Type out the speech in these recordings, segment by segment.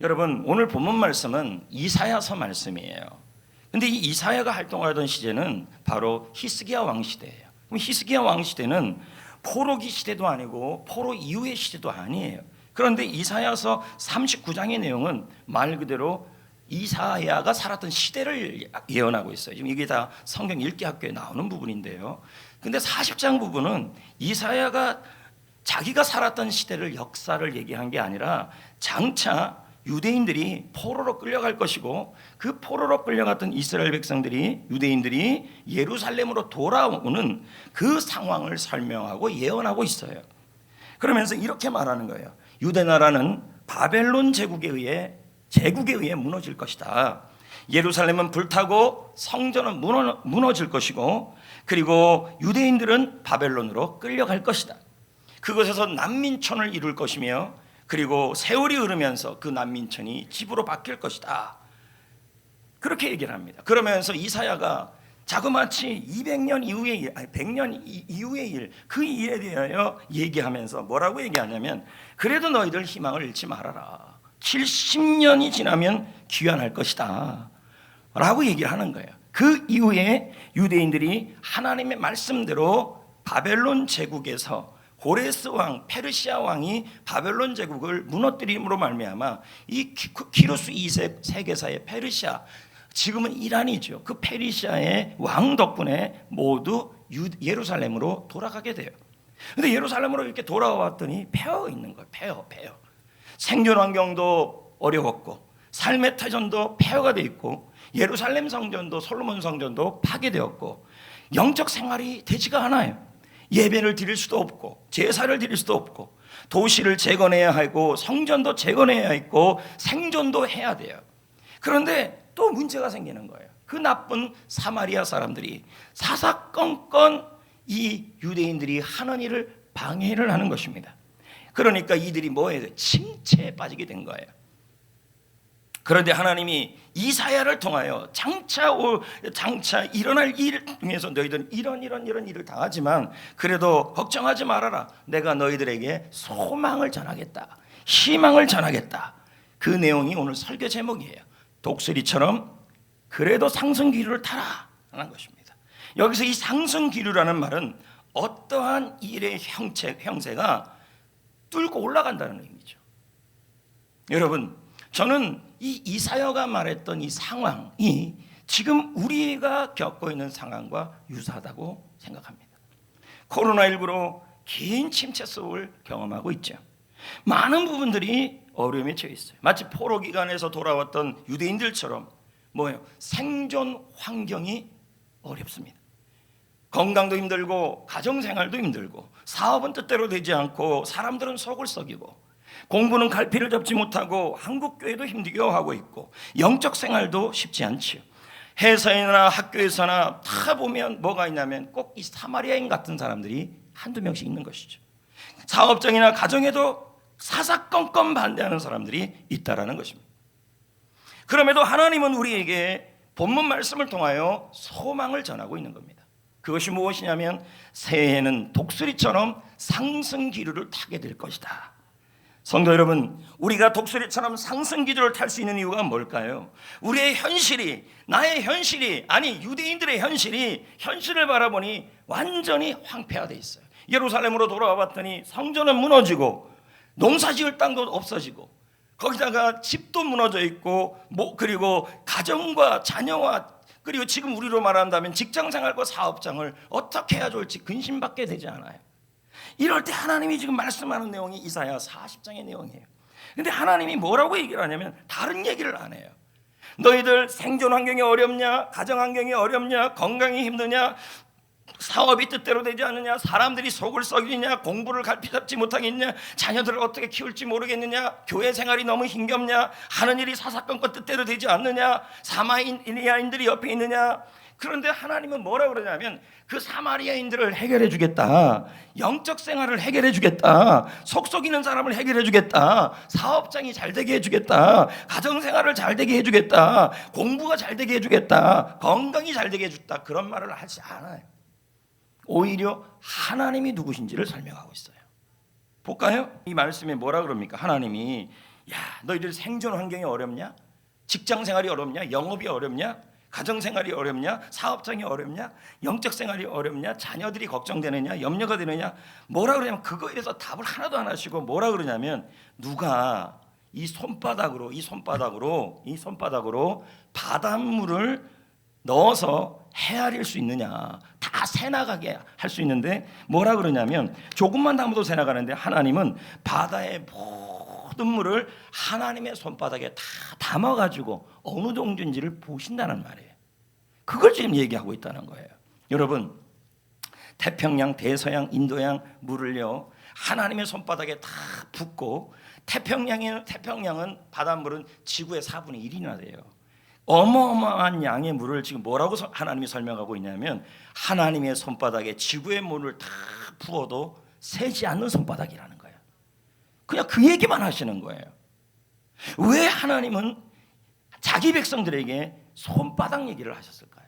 여러분, 오늘 본문 말씀은 이사야서 말씀이에요. 근데 이 이사야가 활동하던 시대는 바로 히스기야 왕 시대예요. 그럼 히스기야 왕 시대는 포로기 시대도 아니고 포로 이후의 시대도 아니에요. 그런데 이사야서 39장의 내용은 말 그대로 이사야가 살았던 시대를 예언하고 있어요. 지금 이게 다 성경 읽기 학교에 나오는 부분인데요. 근데 40장 부분은 이사야가 자기가 살았던 시대를 역사를 얘기한 게 아니라 장차 유대인들이 포로로 끌려갈 것이고 그 포로로 끌려갔던 이스라엘 백성들이 유대인들이 예루살렘으로 돌아오는 그 상황을 설명하고 예언하고 있어요. 그러면서 이렇게 말하는 거예요. 유대 나라는 바벨론 제국에 의해 무너질 것이다. 예루살렘은 불타고 성전은 무너질 것이고 그리고 유대인들은 바벨론으로 끌려갈 것이다. 그곳에서 난민촌을 이룰 것이며 그리고 세월이 흐르면서 그 난민촌이 집으로 바뀔 것이다. 그렇게 얘기를 합니다. 그러면서 이사야가 자그마치 200년 이후의 일, 아니 100년 이후의 일, 그 일에 대하여 얘기하면서 뭐라고 얘기하냐면 그래도 너희들 희망을 잃지 말아라. 70년이 지나면 귀환할 것이다 라고 얘기를 하는 거예요. 그 이후에 유대인들이 하나님의 말씀대로 바벨론 제국에서 고레스 왕, 페르시아 왕이 바벨론 제국을 무너뜨림으로 말미암아 이 키루스 2세 세계사의 페르시아, 지금은 이란이죠. 그 페르시아의 왕 덕분에 모두 예루살렘으로 돌아가게 돼요. 근데 예루살렘으로 이렇게 돌아왔더니 폐허 있는 거예요. 폐허. 생존 환경도 어려웠고 삶의 터전도 폐허가 돼 있고 예루살렘 성전도 솔로몬 성전도 파괴되었고 영적 생활이 되지가 않아요. 예배를 드릴 수도 없고 제사를 드릴 수도 없고 도시를 재건해야 하고 성전도 재건해야 했고 생존도 해야 돼요. 그런데 또 문제가 생기는 거예요. 그 나쁜 사마리아 사람들이 사사건건 이 유대인들이 하는 일을 방해를 하는 것입니다. 그러니까 이들이 뭐예요? 침체에 빠지게 된 거예요. 그런데 하나님이 이사야를 통하여 장차 일어날 일 중에서 너희들은 이런 일을 당하지만 그래도 걱정하지 말아라. 내가 너희들에게 소망을 전하겠다. 희망을 전하겠다. 그 내용이 오늘 설교 제목이에요. 독수리처럼 그래도 상승기류를 타라 하는 것입니다. 여기서 이 상승기류라는 말은 어떠한 일의 형세가 뚫고 올라간다는 의미죠. 여러분, 저는 이 이사야가 말했던 이 상황이 지금 우리가 겪고 있는 상황과 유사하다고 생각합니다. 코로나19로 긴 침체 속을 경험하고 있죠. 많은 부분들이 어려움에 처해 있어요. 마치 포로 기간에서 돌아왔던 유대인들처럼 생존 환경이 어렵습니다. 건강도 힘들고 가정생활도 힘들고 사업은 뜻대로 되지 않고 사람들은 속을 썩이고 공부는 갈피를 잡지 못하고 한국교회도 힘들어하고 있고 영적 생활도 쉽지 않지요. 회사이나 학교에서나 다 보면 뭐가 있냐면 꼭 이 사마리아인 같은 사람들이 한두 명씩 있는 것이죠. 사업장이나 가정에도 사사건건 반대하는 사람들이 있다라는 것입니다. 그럼에도 하나님은 우리에게 본문 말씀을 통하여 소망을 전하고 있는 겁니다. 그것이 무엇이냐면 새해에는 독수리처럼 상승기류를 타게 될 것이다. 성도 여러분, 우리가 독수리처럼 상승기류를 탈 수 있는 이유가 뭘까요? 우리의 현실이, 나의 현실이, 아니 유대인들의 현실을 바라보니 완전히 황폐화되어 있어요. 예루살렘으로 돌아와 봤더니 성전은 무너지고 농사지을 땅도 없어지고 거기다가 집도 무너져 있고 그리고 가정과 자녀와 그리고 지금 우리로 말한다면 직장생활과 사업장을 어떻게 해야 좋을지 근심받게 되지 않아요? 이럴 때 하나님이 지금 말씀하는 내용이 이사야 40장의 내용이에요. 근데 하나님이 뭐라고 얘기를 하냐면 다른 얘기를 안 해요. 너희들 생존 환경이 어렵냐? 가정 환경이 어렵냐? 건강이 힘드냐? 사업이 뜻대로 되지 않느냐? 사람들이 속을 썩이냐? 공부를 갈피 잡지 못하겠냐? 자녀들을 어떻게 키울지 모르겠느냐? 교회 생활이 너무 힘겹냐? 하는 일이 사사건건 뜻대로 되지 않느냐? 사마리아인들이 옆에 있느냐? 그런데 하나님은 뭐라 그러냐면 그 사마리아인들을 해결해 주겠다. 영적 생활을 해결해 주겠다. 속 썩이는 사람을 해결해 주겠다. 사업장이 잘 되게 해 주겠다. 가정 생활을 잘 되게 해 주겠다. 공부가 잘 되게 해 주겠다. 건강이 잘 되게 해 주겠다. 그런 말을 하지 않아요. 오히려 하나님이 누구신지를 설명하고 있어요. 볼까요? 이 말씀에 뭐라 그럽니까? 하나님이 야, 너희들 생존 환경이 어렵냐? 직장 생활이 어렵냐? 영업이 어렵냐? 가정 생활이 어렵냐? 사업장이 어렵냐? 영적 생활이 어렵냐? 자녀들이 걱정되느냐? 염려가 되느냐? 뭐라 그러냐면 그거에 대해서 답을 하나도 안 하시고 뭐라 그러냐면 누가 이 손바닥으로 바닷물을 넣어서 헤아릴 수 있느냐? 다 새나가게 할 수 있는데 뭐라 그러냐면 조금만 담아도 새나가는데 하나님은 바다의 모든 물을 하나님의 손바닥에 다 담아가지고 어느 정도인지를 보신다는 말이에요. 그걸 지금 얘기하고 있다는 거예요. 여러분, 태평양, 대서양, 인도양 물을요 하나님의 손바닥에 다 붓고 태평양은 바닷물은 지구의 4분의 1이나 돼요. 어마어마한 양의 물을 지금 뭐라고 하나님이 설명하고 있냐면 하나님의 손바닥에 지구의 물을 다 부어도 새지 않는 손바닥이라는 거예요. 그냥 그 얘기만 하시는 거예요. 왜 하나님은 자기 백성들에게 손바닥 얘기를 하셨을까요?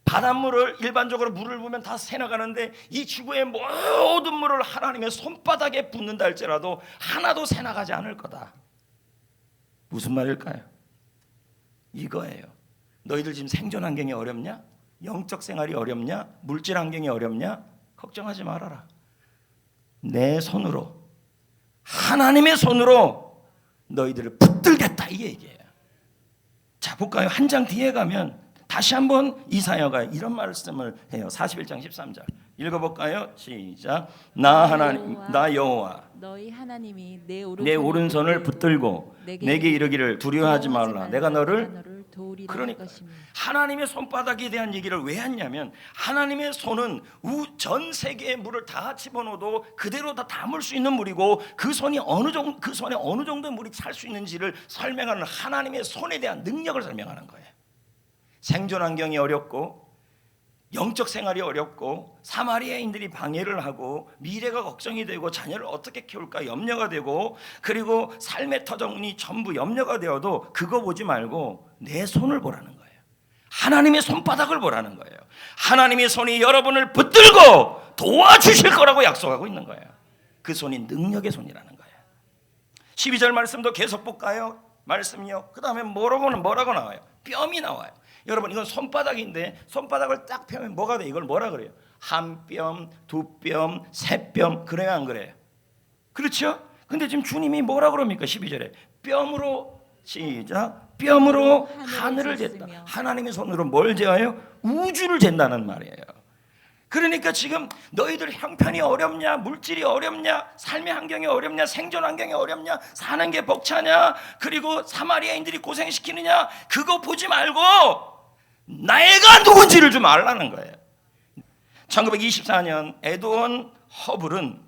바닷물을 일반적으로 물을 부으면 다 새나가는데 이 지구의 모든 물을 하나님의 손바닥에 붓는다 할지라도 하나도 새나가지 않을 거다. 무슨 말일까요? 이거예요. 너희들 지금 생존 환경이 어렵냐? 영적 생활이 어렵냐? 물질 환경이 어렵냐? 걱정하지 말아라. 내 손으로, 하나님의 손으로 너희들을 붙들겠다 이 얘기예요. 자, 볼까요? 한 장 뒤에 가면 다시 한번 이사야가 이런 말씀을 해요. 41장 13절 읽어볼까요? 시작. 나 여호와 너희 하나님이 내 오른손을 붙들고 내게 이르기를 두려워하지 말라. 내가 너를 도우리라. 그러니까 하나님의 손바닥에 대한 얘기를 왜 했냐면 하나님의 손은 전 세계의 물을 다 집어넣어도 그대로 다 담을 수 있는 물이고 그 손에 어느 정도의 물이 찰 수 있는지를 설명하는 하나님의 손에 대한 능력을 설명하는 거예요. 생존 환경이 어렵고 영적 생활이 어렵고 사마리아인들이 방해를 하고 미래가 걱정이 되고 자녀를 어떻게 키울까 염려가 되고 그리고 삶의 터전이 전부 염려가 되어도 그거 보지 말고 내 손을 보라는 거예요. 하나님의 손바닥을 보라는 거예요. 하나님의 손이 여러분을 붙들고 도와주실 거라고 약속하고 있는 거예요. 그 손이 능력의 손이라는 거예요. 12절 말씀도 계속 볼까요? 말씀이요. 그 다음에 뭐라고 나와요? 뺨이 나와요. 여러분 이건 손바닥인데 손바닥을 딱 펴면 뭐가 돼? 이걸 뭐라 그래요? 한 뼘, 두 뼘, 세 뼘 그래야 안 그래요? 그렇죠? 근데 지금 주님이 뭐라 그럽니까? 12절에 뺨으로 시작. 뺨으로 하늘을 쟀다. 하나님의 손으로 뭘 재어요? 우주를 잰다는 말이에요. 그러니까 지금 너희들 형편이 어렵냐, 물질이 어렵냐, 삶의 환경이 어렵냐, 생존 환경이 어렵냐, 사는 게 벅차냐, 그리고 사마리아인들이 고생시키느냐, 그거 보지 말고 내가 누군지를 좀 알라는 거예요. 1924년 에드원 허블은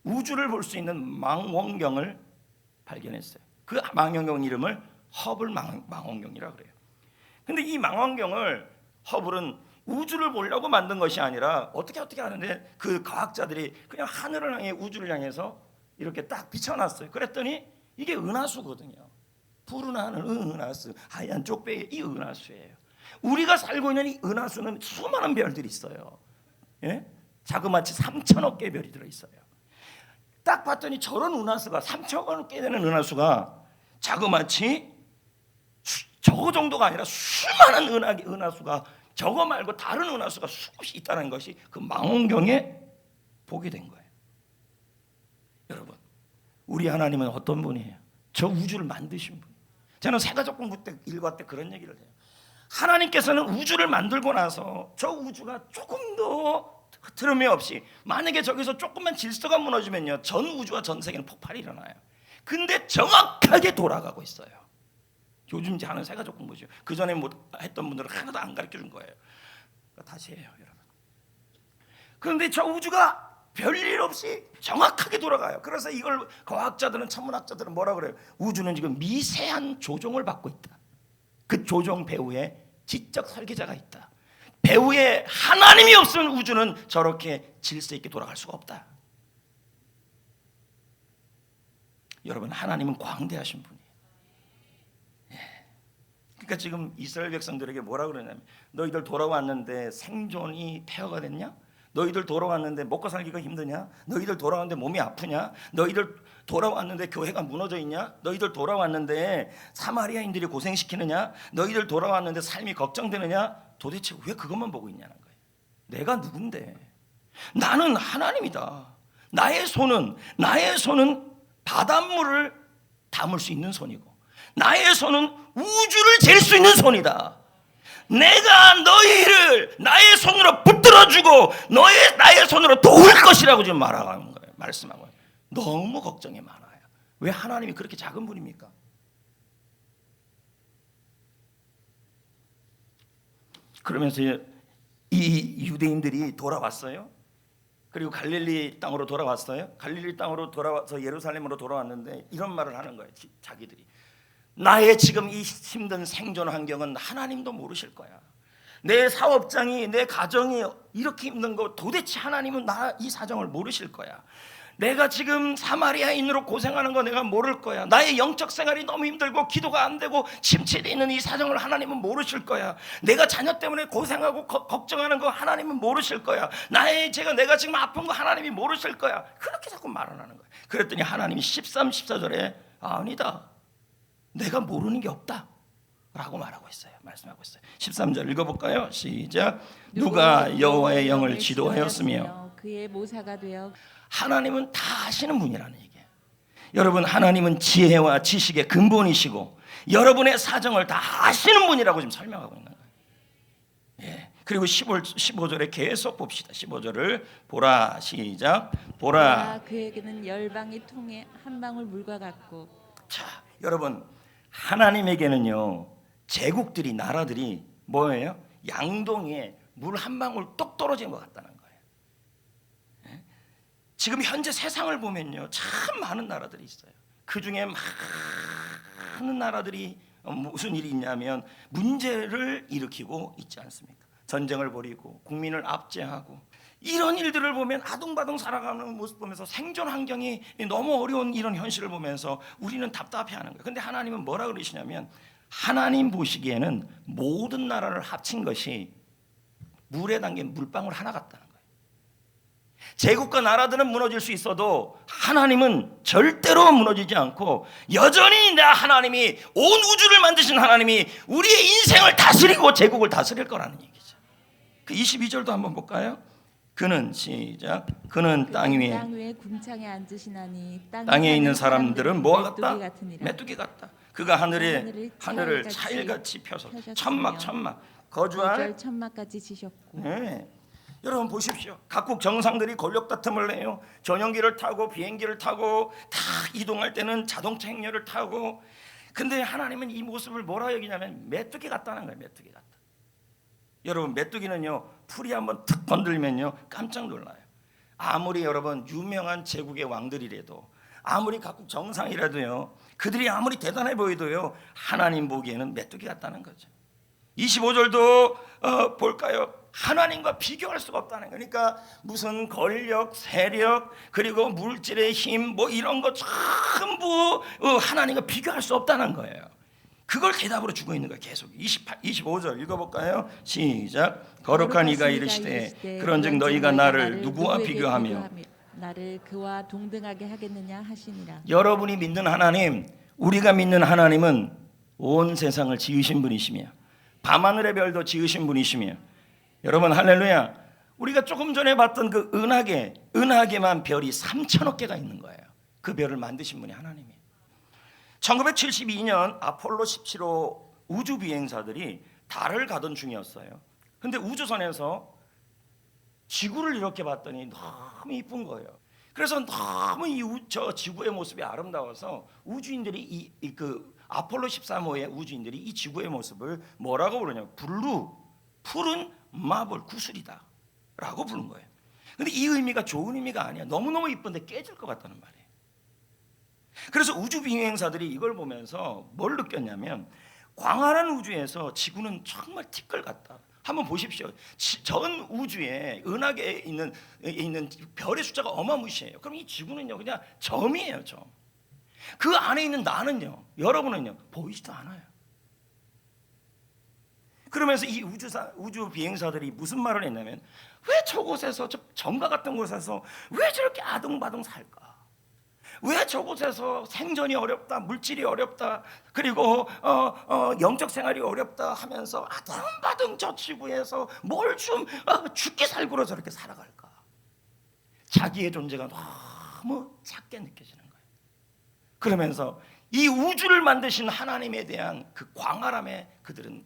우주를 볼 수 있는 망원경을 발견했어요. 그 망원경 이름을 허블 망원경이라고 그래요. 근데 이 망원경을 허블은 우주를 보려고 만든 것이 아니라 어떻게 하는데 그 과학자들이 그냥 하늘을 향해 우주를 향해서 이렇게 딱 비춰놨어요. 그랬더니 이게 은하수거든요. 푸른 하늘 은하수, 하얀 쪽배기 이 은하수예요. 우리가 살고 있는 이 은하수는 수많은 별들이 있어요. 예? 자그마치 3천억 개의 별이 들어있어요. 딱 봤더니 저런 은하수가 3천억 개 되는 은하수가 자그마치 저거 정도가 아니라 수많은 은하수가 저거 말고 다른 은하수가 수없이 있다는 것이 그 망원경에 보게 된 거예요. 여러분, 우리 하나님은 어떤 분이에요? 저 우주를 만드신 분. 저는 세가족 공부 때 일과 때 그런 얘기를 해요. 하나님께서는 우주를 만들고 나서 저 우주가 조금도 흐트름이 없이 만약에 저기서 조금만 질서가 무너지면요 전 우주와 전 세계는 폭발이 일어나요. 근데 정확하게 돌아가고 있어요. 요즘 이제 하는 세가족 공부죠. 그 전에 못 했던 분들은 하나도 안 가르쳐 준 거예요. 다시 해요, 여러분. 그런데 저 우주가 별일 없이 정확하게 돌아가요. 그래서 이걸 과학자들은 천문학자들은 뭐라 그래요? 우주는 지금 미세한 조종을 받고 있다. 그 조종 배후에 지적 설계자가 있다. 배후에 하나님이 없으면 우주는 저렇게 질서 있게 돌아갈 수가 없다. 여러분, 하나님은 광대하신 분이에요. 그러니까 지금 이스라엘 백성들에게 뭐라 그러냐면 너희들 돌아왔는데 생존이 폐허가 됐냐? 너희들 돌아왔는데 먹고 살기가 힘드냐? 너희들 돌아왔는데 몸이 아프냐? 너희들 돌아왔는데 교회가 무너져 있냐? 너희들 돌아왔는데 사마리아인들이 고생시키느냐? 너희들 돌아왔는데 삶이 걱정되느냐? 도대체 왜 그것만 보고 있냐는 거예요. 내가 누군데? 나는 하나님이다. 나의 손은 바닷물을 담을 수 있는 손이고 나의 손은 우주를 잴 수 있는 손이다. 내가 너희를 나의 손으로 붙들어주고 나의 손으로 도울 것이라고 지금 말하는 거예요. 말씀하고 너무 걱정이 많아요. 왜 하나님이 그렇게 작은 분입니까? 그러면서 이 유대인들이 돌아왔어요. 그리고 갈릴리 땅으로 돌아왔어요. 갈릴리 땅으로 돌아와서 예루살렘으로 돌아왔는데 이런 말을 하는 거예요. 자기들이 나의 지금 이 힘든 생존 환경은 하나님도 모르실 거야. 내 사업장이 내 가정이 이렇게 힘든 거 도대체 하나님은 나 이 사정을 모르실 거야. 내가 지금 사마리아인으로 고생하는 거 내가 모를 거야. 나의 영적 생활이 너무 힘들고 기도가 안 되고 침체되어 있는 이 사정을 하나님은 모르실 거야. 내가 자녀 때문에 고생하고 걱정하는 거 하나님은 모르실 거야. 내가 지금 아픈 거 하나님이 모르실 거야. 그렇게 자꾸 말하는 거야. 그랬더니 하나님이 13, 14절에 아니다. 내가 모르는 게 없다 라고 말하고 있어요. 말씀하고 있어요. 13절 읽어볼까요? 시작. 누가 여호와의 영을 지도하였으며 그의 모사가 되어. 하나님은 다 아시는 분이라는 얘기예요. 여러분, 하나님은 지혜와 지식의 근본이시고 여러분의 사정을 다 아시는 분이라고 지금 설명하고 있는 거예요. 예. 그리고 15절에 계속 봅시다. 15절을 보라. 시작. 보라. 그에게는 열방의 통에 한 방울 물과 같고. 자, 여러분, 하나님에게는요 제국들이 나라들이 뭐예요? 양동이에 물 한 방울 똑 떨어진 것 같다는 거예요. 지금 현재 세상을 보면요 참 많은 나라들이 있어요. 그 중에 많은 나라들이 무슨 일이 있냐면 문제를 일으키고 있지 않습니까? 전쟁을 벌이고 국민을 압제하고 이런 일들을 보면 아둥바둥 살아가는 모습 보면서 생존 환경이 너무 어려운 이런 현실을 보면서 우리는 답답해하는 거예요. 근데 하나님은 뭐라 그러시냐면 하나님 보시기에는 모든 나라를 합친 것이 물에 담긴 물방울 하나 같다는 거예요. 제국과 나라들은 무너질 수 있어도 하나님은 절대로 무너지지 않고 여전히 하나님이 온 우주를 만드신 하나님이 우리의 인생을 다스리고 제국을 다스릴 거라는 얘기죠. 그 22절도 한번 볼까요? 그는 시작. 그는 땅 위에 궁창에 앉으시나니 땅에 있는 사람들은 뭐와 같다? 메뚜기 같다. 그가 하늘을 차일같이 펴서 천막 거주할 천막까지 지셨고. 네. 여러분 보십시오. 각국 정상들이 권력 다툼을 해요. 전용기를 타고 비행기를 타고 다 이동할 때는 자동차 행렬을 타고. 근데 하나님은 이 모습을 뭐라 여기냐면 메뚜기 같다는 거예요. 메뚜기 같다. 여러분, 메뚜기는요 풀이 한번 툭 건들면요 깜짝 놀라요. 아무리 여러분 유명한 제국의 왕들이라도 아무리 각국 정상이라도요 그들이 아무리 대단해 보이도요 하나님 보기에는 메뚜기 같다는 거죠. 25절도 볼까요? 하나님과 비교할 수가 없다는 거예요. 그러니까 무슨 권력, 세력, 그리고 물질의 힘 뭐 이런 거 전부 하나님과 비교할 수 없다는 거예요. 그걸 대답으로 주고 있는 거예요. 계속 25절 읽어볼까요? 시작. 거룩한 이가 이르시되 그런즉 너희가 나를 누구와 비교하며 나를 그와 동등하게 하겠느냐 하시니라. 여러분이 믿는 하나님, 우리가 믿는 하나님은 온 세상을 지으신 분이시며 밤하늘의 별도 지으신 분이시며 여러분 할렐루야. 우리가 조금 전에 봤던 그 은하계만 별이 3천억 개가 있는 거예요. 그 별을 만드신 분이 하나님이에요. 1972년 아폴로 17호 우주 비행사들이 달을 가던 중이었어요. 근데 우주선에서 지구를 이렇게 봤더니 너무 이쁜 거예요. 그래서 너무 저 지구의 모습이 아름다워서 우주인들이 그 아폴로 13호의 우주인들이 이 지구의 모습을 뭐라고 부르냐? 푸른 마블 구슬이다 라고 부른 거예요. 근데 이 의미가 좋은 의미가 아니야. 너무너무 이쁜데 깨질 것 같다는 말이에요. 그래서 우주 비행사들이 이걸 보면서 뭘 느꼈냐면 광활한 우주에서 지구는 정말 티끌 같다. 한번 보십시오. 전 우주에 은하계에 있는 별의 숫자가 어마무시해요. 그럼 이 지구는요 그냥 점이에요, 점. 그 안에 있는 나는요, 여러분은요 보이지도 않아요. 그러면서 이 우주 비행사들이 무슨 말을 했냐면 왜 저곳에서 저 점과 같은 곳에서 왜 저렇게 아둥바둥 살까? 왜 저곳에서 생존이 어렵다, 물질이 어렵다, 그리고 영적 생활이 어렵다 하면서 아등바등 저 지구에서 뭘 좀 죽기 살구로 저렇게 살아갈까? 자기의 존재가 너무 작게 느껴지는 거예요. 그러면서 이 우주를 만드신 하나님에 대한 그 광활함에 그들은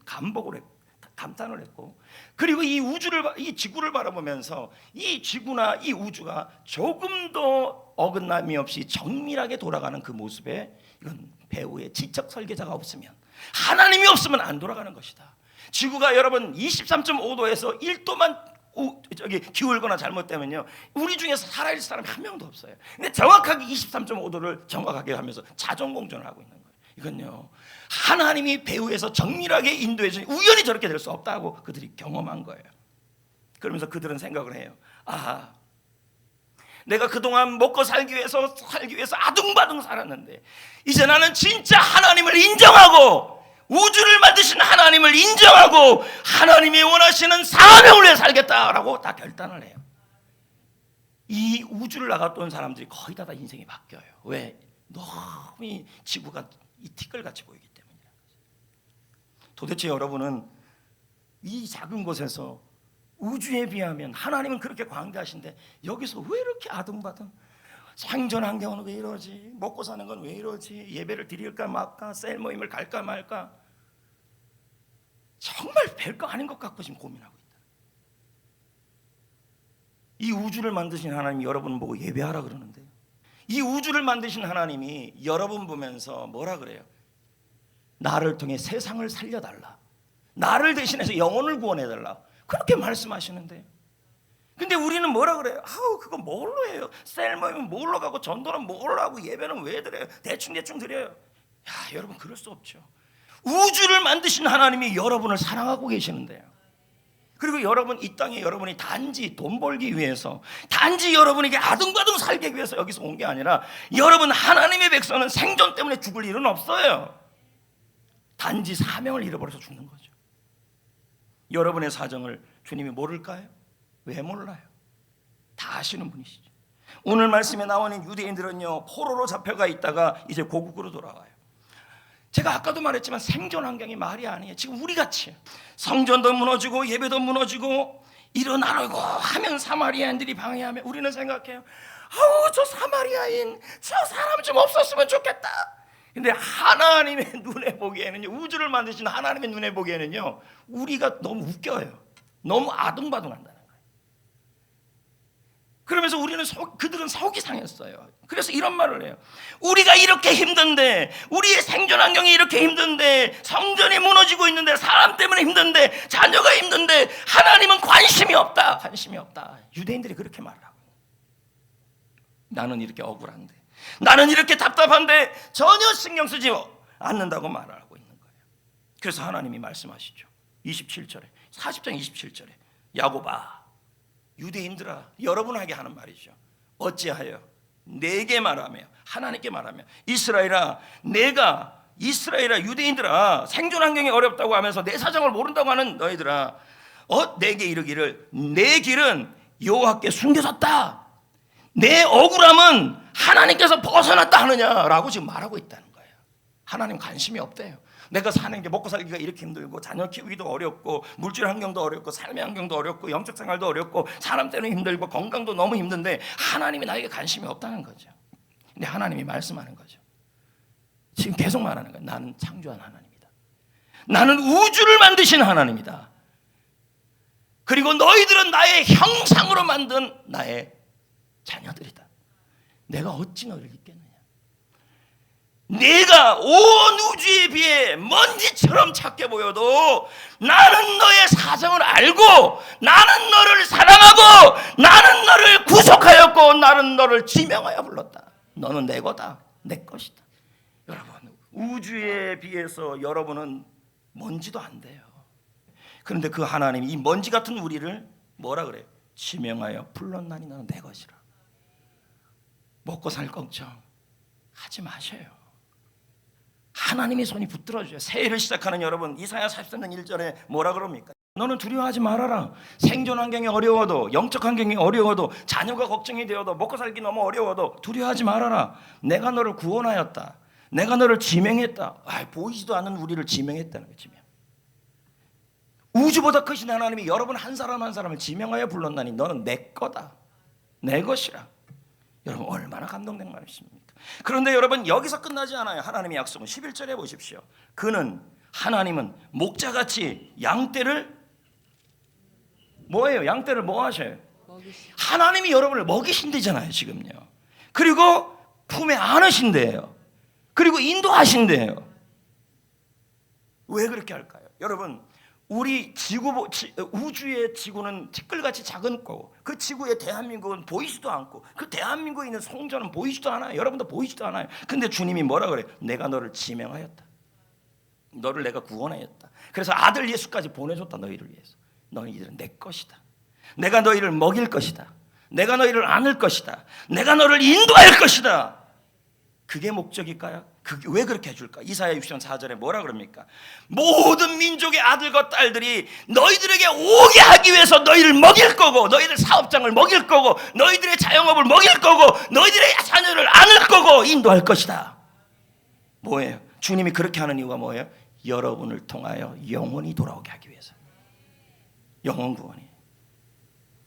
감탄을 했고, 그리고 이 지구를 바라보면서 이 지구나 이 우주가 조금도 어긋남이 없이 정밀하게 돌아가는 그 모습에, 이건 배우의 지적 설계자가 없으면, 하나님이 없으면 안 돌아가는 것이다. 지구가 여러분 23.5도에서 1도만 기울거나 잘못되면요, 우리 중에서 살아있을 사람이 한 명도 없어요. 근데 정확하게 23.5도를 정확하게 하면서 자전 공전을 하고 있는 거예요. 이건요, 하나님이 배후에서 정밀하게 인도해 주니 우연히 저렇게 될 수 없다고 그들이 경험한 거예요. 그러면서 그들은 생각을 해요. 내가 그동안 먹고 살기 위해서 아둥바둥 살았는데, 이제 나는 진짜 하나님을 인정하고 우주를 만드신 하나님을 인정하고 하나님이 원하시는 사명을 위해 살겠다라고 다 결단을 해요. 이 우주를 나갔던 사람들이 거의 다 인생이 바뀌어요. 왜? 너무 이 지구가 이 티끌같이 보이기 때문이에요. 도대체 여러분은 이 작은 곳에서 우주에 비하면 하나님은 그렇게 광대하신데 여기서 왜 이렇게 아둥바둥? 생존 환경은 왜 이러지? 먹고 사는 건 왜 이러지? 예배를 드릴까 말까? 셀 모임을 갈까 말까? 정말 별거 아닌 것 같고 지금 고민하고 있다. 이 우주를 만드신 하나님이 여러분 보고 예배하라 그러는데, 이 우주를 만드신 하나님이 여러분 보면서 뭐라 그래요? 나를 통해 세상을 살려달라, 나를 대신해서 영혼을 구원해달라, 그렇게 말씀하시는데, 근데 우리는 뭐라 그래요? 그거 뭘로 해요? 셀 모임은 뭘로 가고 전도는 뭘로 하고 예배는 왜 드려요? 대충 드려요. 여러분 그럴 수 없죠. 우주를 만드신 하나님이 여러분을 사랑하고 계시는데요. 그리고 여러분 이 땅에 여러분이 단지 돈 벌기 위해서, 단지 여러분에게 아둥바둥 살기 위해서 여기서 온 게 아니라, 여러분 하나님의 백성은 생존 때문에 죽을 일은 없어요. 단지 사명을 잃어버려서 죽는 거죠. 여러분의 사정을 주님이 모를까요? 왜 몰라요? 다 아시는 분이시죠. 오늘 말씀에 나오는 유대인들은요, 포로로 잡혀가 있다가 이제 고국으로 돌아와요. 제가 아까도 말했지만 생존 환경이 말이 아니에요. 지금 우리같이 성전도 무너지고 예배도 무너지고 일어나려고 하면 사마리아인들이 방해하면 우리는 생각해요. 저 사마리아인 저 사람 좀 없었으면 좋겠다. 근데 하나님의 눈에 보기에는요, 우주를 만드신 하나님의 눈에 보기에는요, 우리가 너무 웃겨요. 너무 아둥바둥한다는 거예요. 그러면서 그들은 속이 상했어요. 그래서 이런 말을 해요. 우리가 이렇게 힘든데, 우리의 생존 환경이 이렇게 힘든데, 성전이 무너지고 있는데, 사람 때문에 힘든데, 자녀가 힘든데 하나님은 관심이 없다. 유대인들이 그렇게 말을 하고, 나는 이렇게 억울한데, 나는 이렇게 답답한데 전혀 신경 쓰지 않는다고 말을 하고 있는 거예요. 그래서 하나님이 말씀하시죠. 27절에, 40장 27절에, 야곱아, 유대인들아, 여러분에게 하는 말이죠. 어찌하여 내게 말하며, 하나님께 말하며, 이스라엘아, 유대인들아, 생존 환경이 어렵다고 하면서 내 사정을 모른다고 하는 너희들아, 내게 이르기를, 내 길은 여호와께 숨겨졌다, 내 억울함은 하나님께서 벗어났다 하느냐라고 지금 말하고 있다는 거예요. 하나님 관심이 없대요. 내가 사는 게, 먹고 살기가 이렇게 힘들고, 자녀 키우기도 어렵고, 물질 환경도 어렵고, 삶의 환경도 어렵고, 영적 생활도 어렵고, 사람 때문에 힘들고, 건강도 너무 힘든데 하나님이 나에게 관심이 없다는 거죠. 근데 하나님이 말씀하는 거죠. 지금 계속 말하는 거예요. 나는 창조한 하나님이다. 나는 우주를 만드신 하나님이다. 그리고 너희들은 나의 형상으로 만든 나의 자녀들이다. 내가 어찌 너를 잊겠느냐. 내가 온 우주에 비해 먼지처럼 작게 보여도 나는 너의 사정을 알고, 나는 너를 사랑하고, 나는 너를 구속하였고, 나는 너를 지명하여 불렀다. 너는 내 거다, 내 것이다. 여러분, 우주에 비해서 여러분은 먼지도 안 돼요. 그런데 그 하나님이 이 먼지 같은 우리를 뭐라 그래요? 지명하여 불렀나니 너는 내 것이라. 먹고 살 걱정 하지 마셔요. 하나님의 손이 붙들어줘요. 새해를 시작하는 여러분, 이사야 43장 1절에 뭐라 그럽니까? 너는 두려워하지 말아라. 생존 환경이 어려워도, 영적 환경이 어려워도, 자녀가 걱정이 되어도, 먹고 살기 너무 어려워도 두려워하지 말아라. 내가 너를 구원하였다. 내가 너를 지명했다. 보이지도 않는 우리를 지명했다는 거지. 우주보다 크신 하나님이 여러분 한 사람 한 사람을 지명하여 불렀나니 너는 내 거다, 내 것이라. 여러분 얼마나 감동된 말씀입니까? 그런데 여러분 여기서 끝나지 않아요. 하나님의 약속은 11절에 보십시오. 하나님은 목자같이 양떼를 뭐예요? 양떼를 뭐 하셔요? 하나님이 여러분을 먹이신대잖아요 지금요. 그리고 품에 안으신대요. 그리고 인도하신대요. 왜 그렇게 할까요? 여러분 우리 우주의 지구는 티끌같이 작은 거고, 그 지구의 대한민국은 보이지도 않고, 그 대한민국에 있는 성전은 보이지도 않아요. 여러분도 보이지도 않아요. 근데 주님이 뭐라 그래요? 내가 너를 지명하였다. 너를 내가 구원하였다. 그래서 아들 예수까지 보내줬다. 너희를 위해서. 너희들은 내 것이다. 내가 너희를 먹일 것이다. 내가 너희를 안을 것이다. 내가 너를 인도할 것이다. 그게 목적일까요? 왜 그렇게 해줄까? 이사야 60장 4절에 뭐라 그럽니까? 모든 민족의 아들과 딸들이 너희들에게 오게 하기 위해서 너희를 먹일 거고, 너희들 사업장을 먹일 거고, 너희들의 자영업을 먹일 거고, 너희들의 자녀를 안을 거고 인도할 것이다. 뭐예요? 주님이 그렇게 하는 이유가 뭐예요? 여러분을 통하여 영혼이 돌아오게 하기 위해서. 영혼 구원이.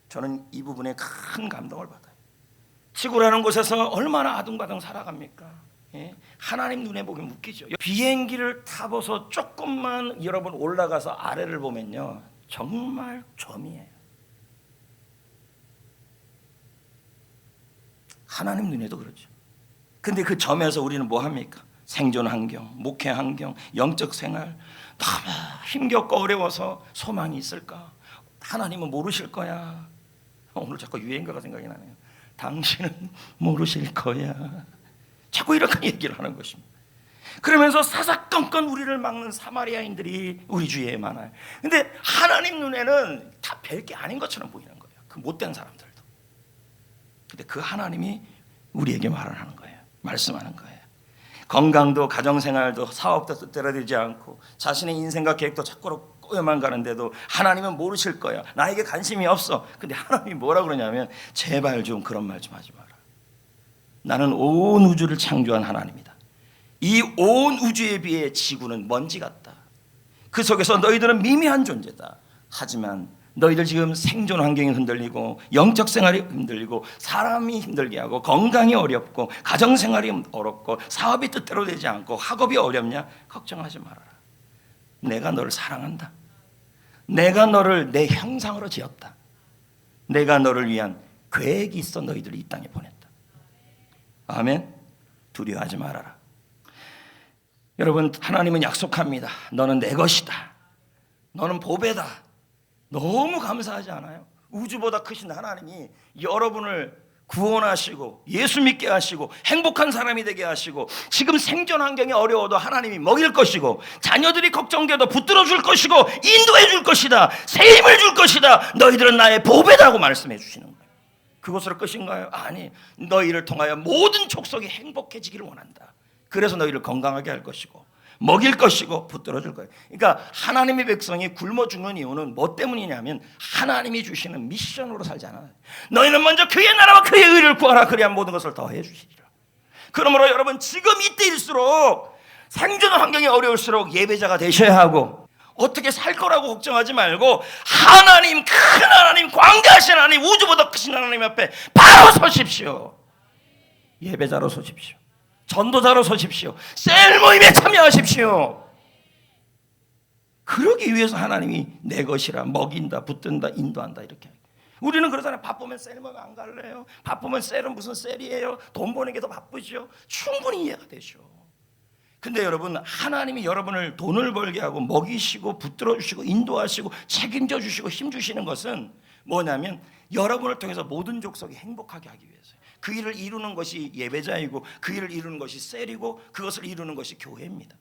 저는 이 부분에 큰 감동을 받아요. 지구라는 곳에서 얼마나 아둥바둥 살아갑니까? 예? 하나님 눈에 보기엔 웃기죠. 비행기를 타고서 조금만 여러분 올라가서 아래를 보면요, 정말 점이에요. 하나님 눈에도 그렇죠. 근데 그 점에서 우리는 뭐 합니까? 생존 환경, 목회 환경, 영적 생활 너무 힘겹고 어려워서 소망이 있을까? 하나님은 모르실 거야. 오늘 자꾸 유행가가 생각이 나네요. 당신은 모르실 거야. 자꾸 이렇게 얘기를 하는 것입니다. 그러면서 사사건건 우리를 막는 사마리아인들이 우리 주위에 많아요. 근데 하나님 눈에는 다 별게 아닌 것처럼 보이는 거예요. 그 못된 사람들도. 근데 그 하나님이 우리에게 말을 하는 거예요. 말씀하는 거예요. 건강도 가정생활도 사업도 뜻대로 되지 않고 자신의 인생과 계획도 자꾸로 꼬여만 가는데도 하나님은 모르실 거야. 나에게 관심이 없어. 근데 하나님이 뭐라 그러냐면 제발 좀 그런 말 좀 하지 마라. 나는 온 우주를 창조한 하나님이다. 이 온 우주에 비해 지구는 먼지 같다. 그 속에서 너희들은 미미한 존재다. 하지만 너희들 지금 생존 환경이 흔들리고 영적 생활이 흔들리고 사람이 힘들게 하고 건강이 어렵고 가정생활이 어렵고 사업이 뜻대로 되지 않고 학업이 어렵냐? 걱정하지 말아라. 내가 너를 사랑한다. 내가 너를 내 형상으로 지었다. 내가 너를 위한 계획이 있어 너희들을 이 땅에 보냈다. 아멘. 두려워하지 말아라. 여러분 하나님은 약속합니다. 너는 내 것이다. 너는 보배다. 너무 감사하지 않아요? 우주보다 크신 하나님이 여러분을 구원하시고 예수 믿게 하시고 행복한 사람이 되게 하시고 지금 생존 환경이 어려워도 하나님이 먹일 것이고 자녀들이 걱정돼도 붙들어 줄 것이고 인도해 줄 것이다. 새 힘을 줄 것이다. 너희들은 나의 보배다고 말씀해 주시는 거예요. 그것으로 끝인가요? 아니, 너희를 통하여 모든 족속이 행복해지기를 원한다. 그래서 너희를 건강하게 할 것이고 먹일 것이고 붙들어 줄 거예요. 그러니까 하나님의 백성이 굶어 죽는 이유는 뭐 때문이냐면 하나님이 주시는 미션으로 살지 않아요. 너희는 먼저 그의 나라와 그의 의를 구하라. 그래야 모든 것을 더해 주시리라. 그러므로 여러분 지금 이때일수록 생존 환경이 어려울수록 예배자가 되셔야 하고 어떻게 살 거라고 걱정하지 말고 하나님, 큰 하나님, 광대하신 하나님, 우주보다 크신 하나님 앞에 바로 서십시오. 예배자로 서십시오. 전도자로 서십시오. 셀 모임에 참여하십시오. 그러기 위해서 하나님이 내 것이라 먹인다, 붙든다, 인도한다 이렇게. 우리는 그러잖아요. 바쁘면 셀 모임 안 갈래요. 바쁘면 셀은 무슨 셀이에요. 돈 버는 게 더 바쁘죠. 충분히 이해가 되죠. 근데 여러분 하나님이 여러분을 돈을 벌게 하고 먹이시고 붙들어 주시고 인도하시고 책임져 주시고 힘 주시는 것은 뭐냐면 여러분을 통해서 모든 족속이 행복하게 하기 위해서요. 그 일을 이루는 것이 예배자이고 그 일을 이루는 것이 셀이고 그것을 이루는 것이 교회입니다.